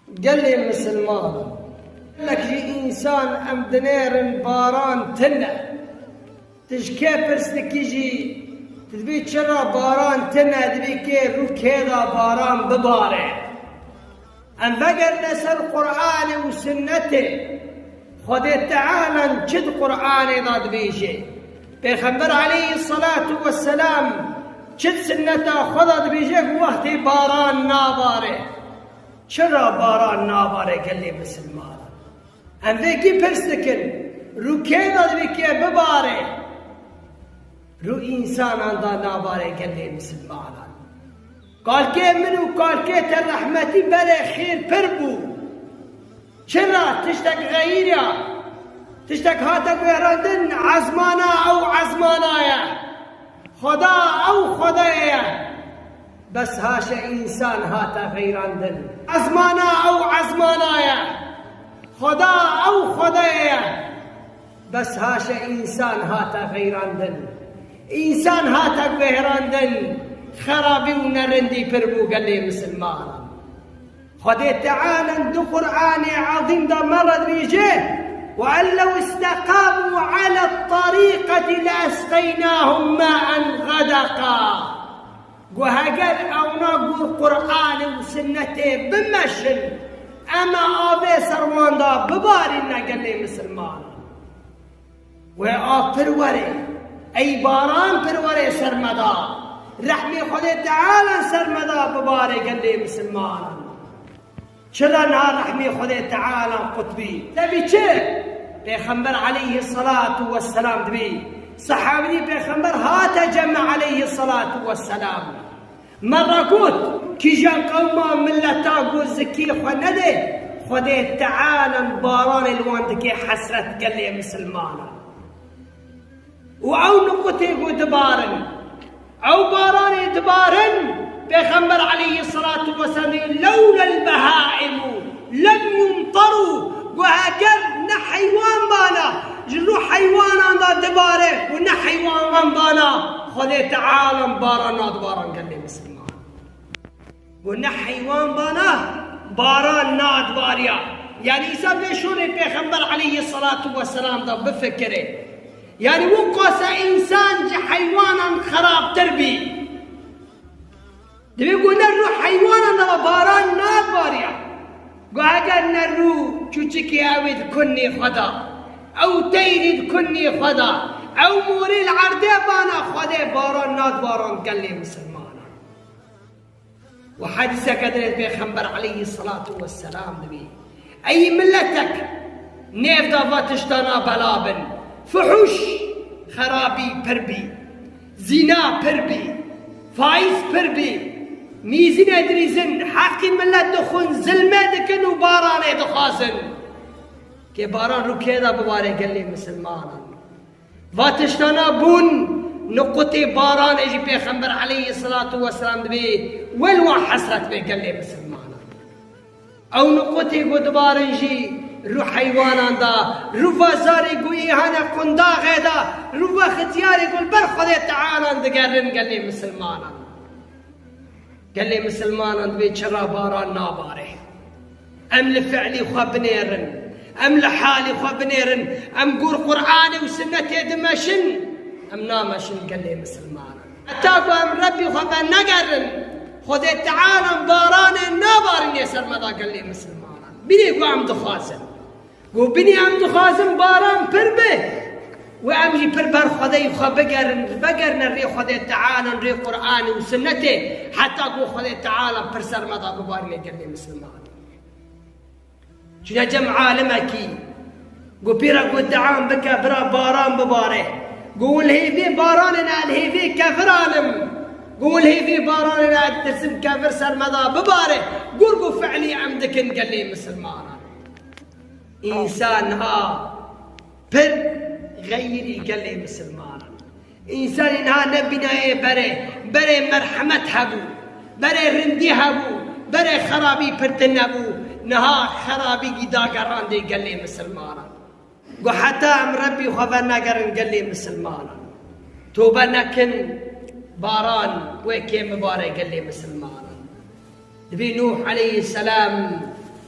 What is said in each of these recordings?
قال لي مسلمان لك جي إنسان أم دنير باران تنة تشكي برسلك يجي تدبي تشرى باران تنة تدبي كي رو كذا باران بباره أم بقر نسل قرآن وسنته خذ تعالى جد قرآن ضاد بيجي بيخبر عليه الصلاة والسلام جد سنته خذ بيجي وقت باران ناباره چرا باران ناباره قال لي مسلمان ام ذيكي برسلكن رو كينا ذيكي بباره رو انسان اندا ناباره قال لي مسلمان قال كي منو قال كي الرحمتي بلا خير بربو چرا تشتك غيريا تشتك هاتك ويراندن عزمانا او عزمانايا خدا او خدايا بس هاش انسان هاتا غيراندن عزمانا او عزمانايا خدا او خدايا بس هاش انسان هاتا غيراندن انسان هاتا غيراندن خرابي ونرندي بربو قال لي مسلمان خدي تعالى دو قرآن عظيم ده مرض بيجيه وأن لو استقاموا على الطريقة لأسقيناهم ماء غدقا وهجر أو نقول قرآن وسنته بمشن أما آبي سروان دا ببارنا قال لي مسلمان وآب بروري أي باران بروري سرمدا رحمي خدي تعالى سرمدا بباري قال لي مسلمان شلا نهار رحمي خدي تعالى قطبي تبي چه بيخمبر عليه الصلاة والسلام دبي صحابي بيخمبر هات جمع عليه الصلاة والسلام مرة قلت كي جا قوما ملتا قول زكي خنده خدي تعالى باران الواندكي حسرت قال لي مسلمان وعو نقطي قد بارن أو باران دبارن بيغمبر عليه الصلاة والسلام لولا البهائم لم يمطروا وهكذا نحيوان بانا جلو حيوان عند دباره ونحيوان بانا خذ تعالى باران دباران قال لي مسلمان ونحيوان بانا باران ناد باريا يعني يسمى شو بيغمبر عليه الصلاة والسلام ده بفكره يعني وقاس إنسان جي حيوانا خراب تربي دبي يقول نرو حيوانا باران ناد باريا وأجر نرو چوچكي أويد كني خدا أو تيريد كني خدا أو موري العرضي بانا خدا باران ناد باران قال لي مسلمانا وحديثة قدرت بيخنبر عليه الصلاة والسلام دبي أي ملتك نيف دافا تشتنا بلابن فحوش خرابي بربي زنا بربي فايز بربي ميزين ادريزن حقي ملت دخون ظلمه دكن وباران دخازن كي باران رو كيدا بباري قال لي مسلمان واتشتنا بون نقطي باران اجي بيخمبر عليه الصلاة والسلام دبي والوا حسرت بي قال لي مسلمان او نقطي قد بارن جي رو حيوانان دا رو فازاري قوي هانا قنداغي دا رو ختياري قول برخذ تعالى دقرن قال لي مسلمان قال لي مسلمان دبي شرا باران ناباره ام لفعلي خوا بنيرن ام لحالي خوا بنيرن ام قول قرآني وسنتي دمشن ام نامشن قال لي مسلمان اتاقوا ام ربي خوا بنقرن خذ تعالى باران نابارن يسر ماذا قال لي مسلمان بني قوا عم دخازن قو بني عم دخازن باران بربه وأمي بربر خدي خا بقرن الري خدي تعالى الري قرآن وسنته حتى قو خدي تعالى برسر مضى ببارني قال لي مسلمان شنا جمع عالمكي قو بيرا قو دعام بكا برا باران بباره قول هي في باراننا هي في كافر عالم قول هي في باراننا ترسم كافر سر مضى بباره قو فعلي عمدك قال لي مسلمان إنسان بر غيري قال لي مسلمان إنسان إنها نبينا بري مرحمة هبو بري رندي هبو بري خرابي برتنبو نها خرابي قدا قران دي قال لي مسلمان وحتى أم ربي خفنا قرن قال لي مسلمان توبة نكن باران وكيم مبارك قال لي مسلمان نبي نوح عليه السلام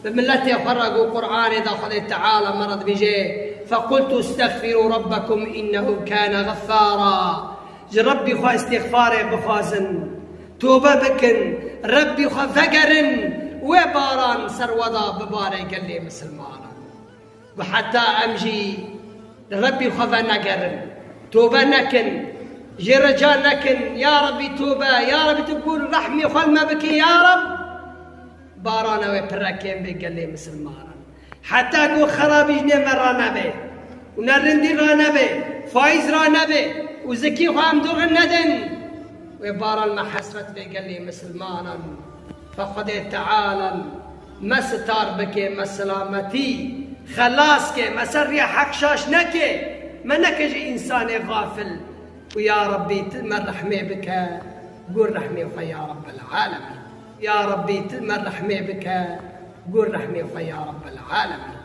بملته فرقوا قرآن إذا خذ تعالى مرض بيجي فقلت استغفروا ربكم إنه كان غفارا. ربي خوا استغفاري بخازن توبة بكن ربي خوا فقرن وباران سروضا بباري قال لي مسلمانا وحتى أمجي ربي خوا نقرن توبة نكن جي رجال نكن يا ربي توبة يا ربي تقول رحمي خل ما بكي يا رب بارانا وبركين بقال لي مسلمانا حتى أقول خرابي جنيه رانا به ونرندي رانا به فايز رانا به وزكي خام دور الندن وباران ما حسرت بقال لي مسلمانا فخذ تعالى ما ستار بكي ما سلامتي خلاص كي ما سريا حق شاش نكي ما نكج إنسان غافل ويا ربي من رحمي بك قول رحمي يا رب العالمين يا ربي من رحمي بك قول رحمي يا رب العالمين.